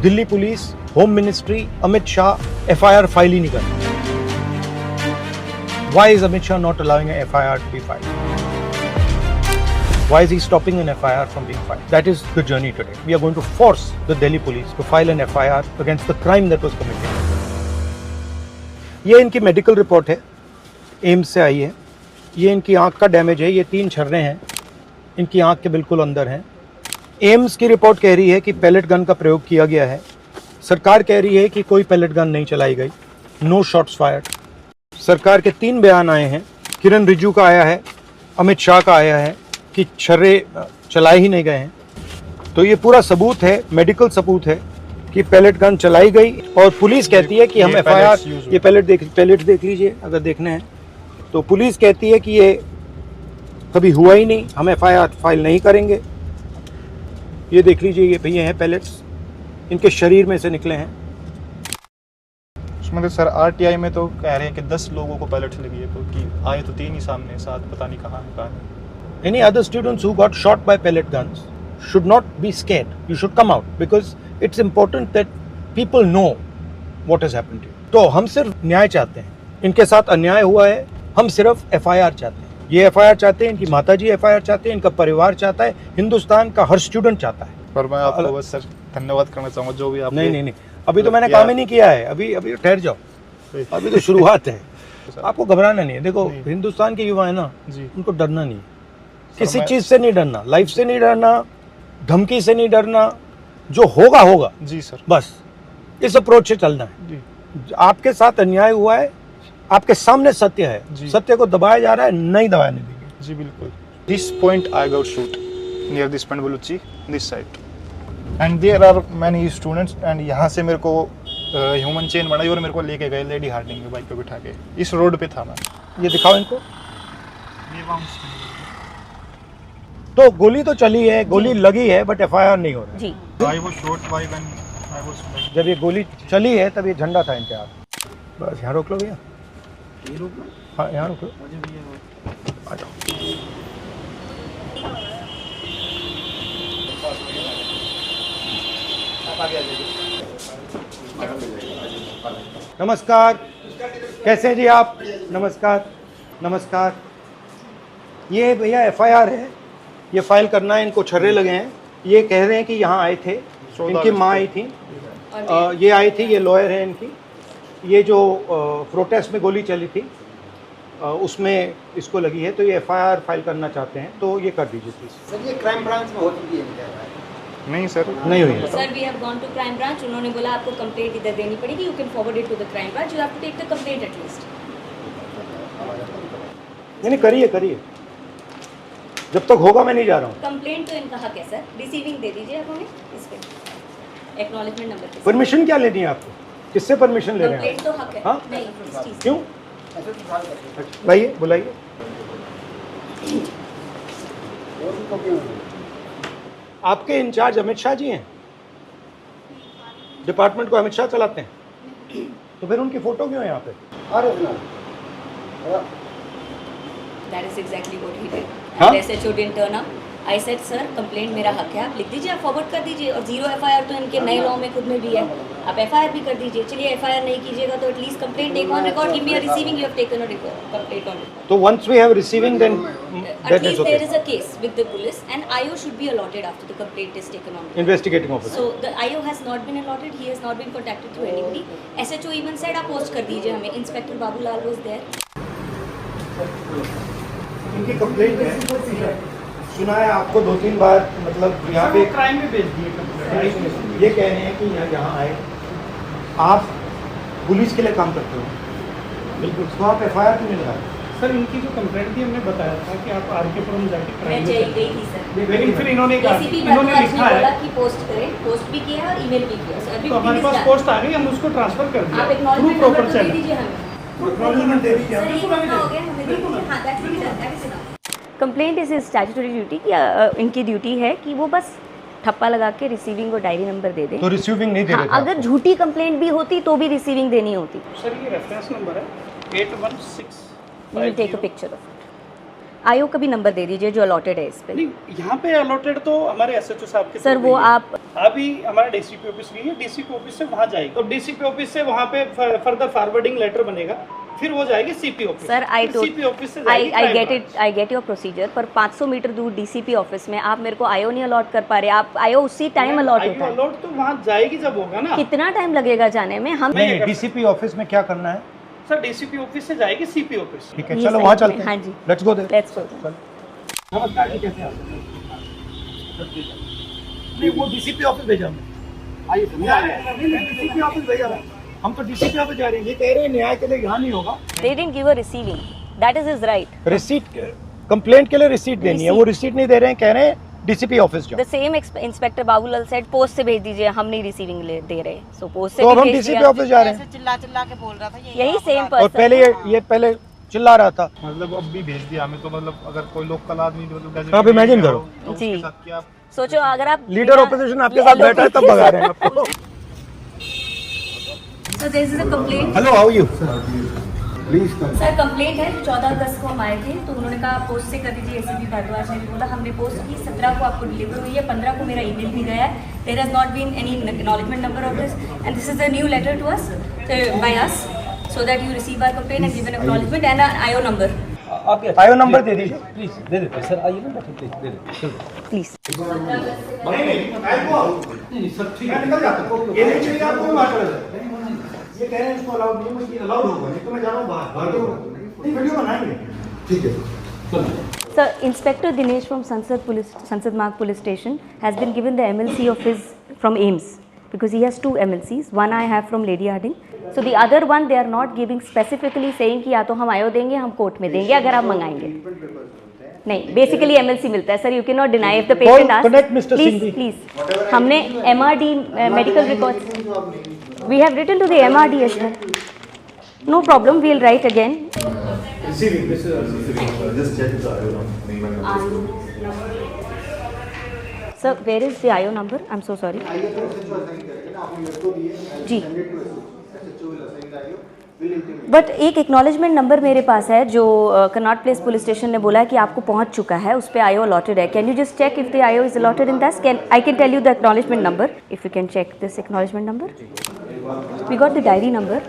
Delhi police, home ministry, Amit Shah FIR file ही नहीं कर रहे। Why is Amit Shah not allowing an FIR to be filed? Why is he stopping an FIR from being filed? That is the journey today. We are going to force the Delhi police to file an FIR against the crime that was committed. ये इनकी medical report है, AIIMS से आई है। ये इनकी आंख का damage है, ये 3 छर्रे हैं इनकी आंख के बिल्कुल अंदर हैं। एम्स की रिपोर्ट कह रही है कि पैलेट गन का प्रयोग किया गया है। सरकार कह रही है कि कोई पैलेट गन नहीं चलाई गई, नो शॉट्स फायर्ड। सरकार के 3 बयान आए हैं, किरण रिजिजू का आया है, अमित शाह का आया है कि छर्रे चलाए ही नहीं गए हैं। तो ये पूरा सबूत है, मेडिकल सबूत है कि पैलेट गन चलाई गई। और पुलिस कहती है कि हम FIR, ये पैलेट देख लीजिए अगर देखने हैं तो। पुलिस कहती है कि ये कभी हुआ ही नहीं, हम FIR फाइल नहीं करेंगे। ये देख लीजिए, ये भैया हैं पैलेट्स, इनके शरीर में से निकले हैं। उसमें तो सर RTI में तो कह रहे हैं कि 10 लोगों को पैलेट्स लगी है, क्योंकि आए तो 3 ही सामने, 7 पता नहीं कहाँ है। Any other students who got shot by pellet guns should not be scared. You should come out because it's important that people know what has happened to you. तो हम सिर्फ न्याय चाहते हैं, इनके साथ अन्याय हुआ है, हम सिर्फ FIR चाहते हैं। ये FIR चाहते हैं, इनकी माताजी FIR चाहते हैं, इनका परिवार चाहता है, हिंदुस्तान का हर स्टूडेंट चाहता है। पर मैं आपको बस सर धन्यवाद करना चाहूँगा जो भी आप। नहीं, अभी तो मैंने काम ही नहीं किया है, अभी ठहर जाओ, अभी तो शुरुआत है। आपको घबराना नहीं है। देखो हिंदुस्तान के युवा है ना, उनको डरना नहीं है, किसी चीज से नहीं डरना, लाइफ से नहीं डरना, धमकी से नहीं डरना, जो होगा होगा जी सर, बस इस अप्रोच से चलना है। आपके साथ अन्याय हुआ है, आपके सामने सत्य है, सत्य को दबाया जा रहा है, नहीं दबाने देंगे। जी बिल्कुल। This point I got shoot near this point बलूची this side and there are many students एंड यहाँ से मेरे को ह्यूमन चेन बनाई और मेरे को लेके गए लेडी हार्डिंग में बाइक पे बिठा के। इस रोड पे था मैं। ये दिखाओ इनको। तो गोली तो चली है, गोली लगी है, बट FIR नहीं हो रहा है। जी। I was shot by when I was like... जब ये गोली चली है तब ये झंडा था इनके हाथ। बस यहाँ रोक लो भैया, ये रोक लो। हाँ यहाँ रोक लो, आ जाओ। नमस्कार, कैसे हैं जी आप? नमस्कार। ये भैया FIR है, ये फाइल करना है, इनको छर्रे लगे हैं। ये कह रहे हैं कि यहाँ आए थे, इनकी माँ आई थी, ये आई थी, ये लॉयर है इनकी। ये जो प्रोटेस्ट में गोली चली थी उसमें इसको लगी है, तो ये FIR फाइल करना चाहते हैं, तो ये कर दीजिए प्लीज। सर ये क्राइम ब्रांच में हो चुकी है? नहीं सर, नहीं हुई है sir. We have gone to crime branch, उन्होंने बोला आपको कंप्लेंट इधर देनी पड़ेगी, you can forward it to the crime branch, you have to take the complaint at least. नहीं करिए, जब तक होगा मैं नहीं जा रहा हूँ। कंप्लेंट तो इनका हक है सर, रिसीविंग दे दीजिए आप हमें इस पे एक्नॉलेजमेंट नंबर पे। परमिशन क्या लेनी है आपको? किससे परमिशन ले रहे हैं? कंप्लेंट तो हक है। हाँ? नहीं इस चीज क्यों? बुलाइए। आपके इंचार्ज अमित शाह जी हैं, डिपार्टमेंट को अमित शाह चलाते हैं, तो फिर उनकी फोटो क्यों है यहाँ पे? That is exactly what he did. हाँ? And SHO didn't turn up. I said sir, complaint मेरा हक है, आप लिख दीजिए, आप फॉरवर्ड कर दीजिए। और 0 FIR तो इनके नए लॉ में खुद में भी है, आप FIR भी कर दीजिए। चलिए FIR नहीं कीजिएगा तो at least complaint take on record, give me a receiving, you have taken a complaint on record. तो once we have receiving then At least there is a case with the police and IO should be allotted after the complaint is taken on. Investigating officer. So the IO has not been allotted, he has not been contacted through anybody. SHO even said आप post कर दीजिए हमें, inspector Babulal was there. इनकी complaint है, सुना है आपको 2-3 बार, मतलब यहाँ पे क्राइम में भेज दिए। ये कह रहे हैं कि यहाँ आए, आप पुलिस के लिए काम करते हो, बिल्कुल, तो आप FIR क्यों नहीं लगाए? सर इनकी जो कंप्लेंट थी हमने बताया था कि आप RK-पुरम जाके मैं क्राइम चली गई थी सर, लेकिन फिर इन्होंने कहा, ACP इन्होंने भारद्वाज लिखा ने बोला है कि पोस्ट करें, पोस्ट भी किया और ईमेल भी किया सर। अभी तो हमारे पास पोस्ट आ गई, हम उसको ट्रांसफर कर आप दिया थ्रू एक्नॉलेजमेंट प्रॉपर नंबर दे चैनल। दीजिए हमें। एक्नॉलेजमेंट दे दीजिए। सर ये कितना हो गया, हमें दे दीजिए। हाँ, that's will be done, that is enough. Complaint is statutory duty कि इनकी ड्यूटी है कि वो बस ठप्पा लगा के रिसीविंग और डायरी नंबर दे दें। तो रिसीविंग नहीं दे रहे थे अगर आपको? झूठी कंप्लेंट भी होती तो भी रिसीविंग देनी होती। सर ये रेफरेंस नंबर है 816। We will take a picture of IO का भी नंबर दे दीजिए जो अलॉटेड है इस पे। नहीं, यहाँ पे अलॉटेड तो हमारे एसएचओ साहब के सर थ्रू वो गई है। आप अभी हमारा डीसीपी ऑफिस गई है, डीसीपी ऑफिस से वहाँ जाएगी, तो डीसीपी ऑफिस से वहाँ पे फर्दर फॉरवर्डिंग लेटर बनेगा, फिर वो जाएगी CP office. Sir CP office से आई गेट योर प्रोसीजर, पर 500 मीटर दूर डीसीपी ऑफिस में आप मेरे को आईओ नहीं अलॉट कर पा रहे। आप आईओ उसी टाइम अलॉट होता है। अलॉट तो वहाँ जाएगी जब होगा ना। कितना टाइम लगेगा जाने में? हम नहीं, डीसीपी ऑफिस में क्या करना है? सर डीसीपी ऑफिस से जाएगी सीपी ऑफिस। ठीक है, ये चलो सही वहाँ है। चलते हैं। हाँ जी, let's go there. Let's go. नमस्कार जी, कैसे आप? नहीं, वो डीसीपी ऑफिस भेजा हमने। आइए डीसीपी ऑफिस भेजा है। हम तो डीसीपी ऑफिस जा रहे हैं। ये कह रहे हैं न्याय के लिए यहाँ नहीं होगा। They didn't give a receiving. That is his right. Receipt, complaint के लिए रिसीट देनी है, वो रिसीट नहीं दे रहे हैं, कह रहे हैं डीसीपी ऑफिस जाओ। The same inspector Babulal said post से भेज दीजिए, हम नहीं रिसीविंग दे रहे। सो पोस्ट से तो अब भी हम भेज डीसीपी दिया। ऑफिस जा रहे हैं। चिल्ला चिल्ला के बोल रहा था यही सेम और पर्सन। पहले ये पहले चिल्ला रहा था। मतलब अब भी भेज दिया हमें, तो मतलब अगर कोई लोकल आदमी मतलब आप imagine करो। तो जी। उसके साथ क्या सोचो अगर आप लीडर ऑपोजिशन आपके साथ बैठा है तब भगा रहे हैं आपको। So this is a complaint. Hello, how you? Sir complaint है, 14 अगस्त को हम आए थे, तो उन्होंने कहा पोस्ट से कर दीजिए। एसीपी भारद्वाज ने भी बोला हमने पोस्ट की, 17 को आपको डिलीवर हुई है, 15 को मेरा ईमेल भी गया है। There has not been any acknowledgement number of this and this is a new letter to us by us so that you receive our complaint and give an acknowledgement and IO number. IO number दे दीजिए please दे देते sir, आइए ना बैठो, please दे देते चलो। Please नहीं sir ठीक है, निकल जाता हूं। ये नहीं चाहिए आपको, बात करें। ये कह रहे हैं इसको अलाउड नहीं है, मुझे अलाउड होगा, नहीं तो मैं जा रहा हूं बाहर नहीं, वीडियो बनाएंगे। ठीक है, चलो। Sir, Inspector Dinesh from Sansad Marg Police Station has been given the MLC of his from AIMS because he has 2 MLCs. One I have from Lady Harding. So the other one they are not giving specifically saying कि या तो हम आयो देंगे, हम court में देंगे अगर आप मंगाएंगे। नहीं, बेसिकली MLC मिलता है sir. You can not deny if the patient ask. Connect Mr. Please Singh. Please हमने MRD medical records we have written to the MRD as well. No problem, we'll write again. Sir, where is the IO number? I'm so sorry. जी, but एक acknowledgement number मेरे पास है जो Connaught place police station ने बोला है कि आपको पहुंच चुका है, उस पर आईओ अलॉटेड है। Can you just check if the IO is allotted in that? Can I can tell you the acknowledgement number if you can check this acknowledgement number. We got the diary number.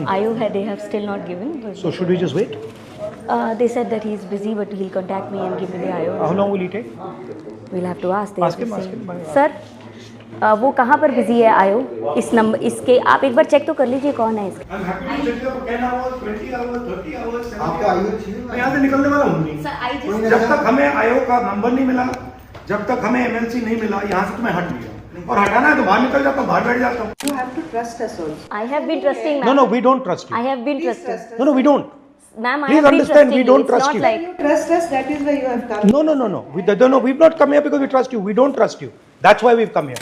IO है, they have still not given. so should we just wait? They said that he is busy but he'll contact me and give me the IO. How long will it take? We'll have to ask. They Ask have him, to ask say. him. Sir वो कहाँ पर busy है आयो? इस number इसके आप एक बार check तो कर लीजिए कौन है इसका। I'm happy to check for 10 hours, 20 hours, 30 hours, 70 आपका hours. आयु चाहिए? मैं यहाँ से निकलने वाला हूँ नहीं। सर आई जस्ट जब तक हमें आयोग का नंबर नहीं मिला, जब तक हमें एमएलसी नहीं मिला, यहाँ से तो मैं हट गया। और हटाना है तो बाहर निकल जाता हूँ, बाहर बैठ जाता हूँ। You have to trust us also. I have been trusting No, ma'am. no, we don't trust you. I have been trusting. No, no, we don't. Ma'am, I Please have been understand, trusting we you. don't It's trust not you. like You trust us, that is why you have come. No, no, no, no. We've not come here because we trust you. We don't trust you. That's why we've come here.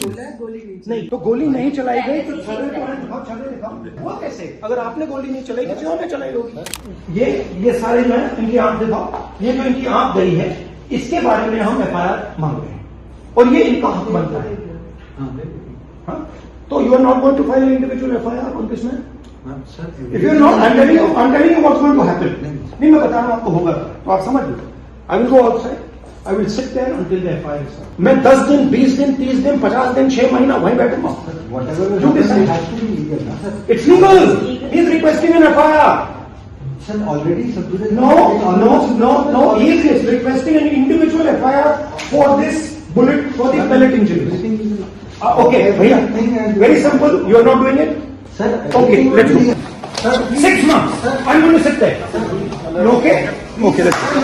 नहीं तो गोली नहीं चलाई गई तो छर्रे तो हैं, दिखाओ छर्रे दिखाओ। वो कैसे? अगर आपने गोली नहीं चलाई किसी और ने चलाई होगी। ये सारे जो है इनकी आंख दिखाओ। ये जो इनकी आंख गई है, इसके बारे में हम FIR मांग रहे हैं और ये इनका हक बनता है। हाँ? तो you are not going to file an individual FIR on this man? If you are not, I'm telling you what's going to happen. नहीं मैं बता रहा हूँ आपको होगा तो आप समझ लो। I will go outside. I will sit there until the FIR is done. मैं 10 दिन, 20 दिन, 30 दिन, 50 दिन, 6 महीना वहीं बैठूंगा। You decide. It's legal. He is requesting an FIR. Sir, already sir. No. He is requesting an individual FIR for this bullet, for the pellet injury. Okay, भैया. Very simple. You are not doing it. Sir, Okay, let's go. 6 months. I'm going to sit there. You okay? Okay, let's go.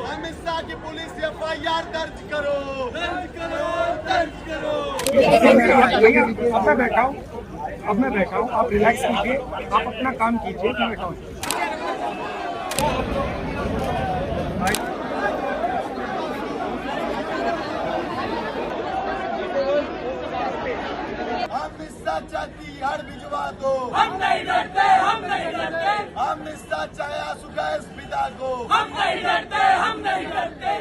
Amit Shah की police FIR दर्ज करो, दर्ज करो, दर्ज करो। अब मैं बैठा हूँ, आप रिलैक्स कीजिए, आप अपना काम कीजिए, मैं बैठा हूँ। निस्साचा तिहाड़ भिजवा दो, हम नहीं डरते, हम नहीं डरते, हम निस्साचा आंसू गैस पिता को, हम नहीं डरते, हम नहीं डरते।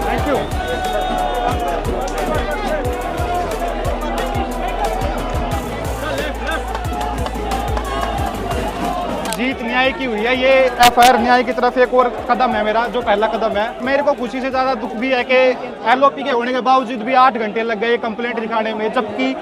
Thank you. जीत न्याय की हुई है, ये एफआईआर न्याय की तरफ एक और कदम है मेरा, जो पहला कदम है। मेरे को खुशी से ज़्यादा दुख भी है कि एलओपी के होने के बावजूद भी 8 घंटे लग गए कंप्लेंट दिखाने में, जबकि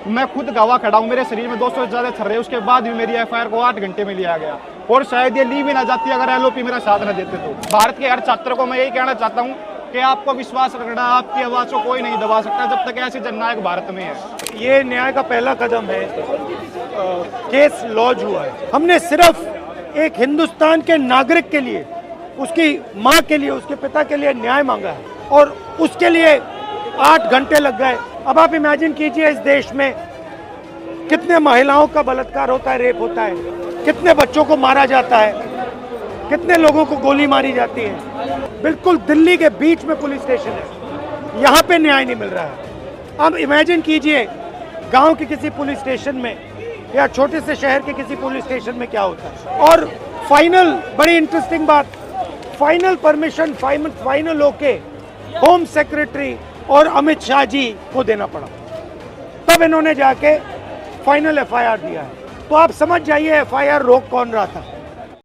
मैं खुद गवाह खड़ा हूँ, मेरे शरीर में 200 से ज़्यादा थर्रे, उसके बाद भी मेरी एफआईआर को 8 घंटे में लिया गया और शायद ये ली भी ना जाती अगर एलओपी मेरा साथ न देते तो। भारत के हर छात्र को मैं यही कहना चाहता हूँ कि आपको विश्वास रखना, आपकी आवाज़ को कोई नहीं दबा सकता जब तक ऐसे जननायक भारत में है। ये न्याय का पहला कदम है, केस लॉन्च हुआ है। हमने सिर्फ एक हिंदुस्तान के नागरिक के लिए, उसकी माँ के लिए, उसके पिता के लिए न्याय मांगा है और उसके लिए 8 घंटे लग गए। अब आप इमेजिन कीजिए इस देश में कितने महिलाओं का बलात्कार होता है, रेप होता है, कितने बच्चों को मारा जाता है, कितने लोगों को गोली मारी जाती है। बिल्कुल दिल्ली के बीच में पुलिस स्टेशन है, यहाँ पे न्याय नहीं मिल रहा है। अब इमेजिन कीजिए गांव के किसी पुलिस स्टेशन में या छोटे से शहर के किसी पुलिस स्टेशन में क्या होता है। और फाइनल, बड़ी इंटरेस्टिंग बात, फाइनल परमिशन फाइनल होके होम सेक्रेटरी और अमित शाह जी को देना पड़ा, तब इन्होंने जाके फाइनल एफआईआर दिया है। तो आप समझ जाइए एफआईआर रोक कौन रहा था।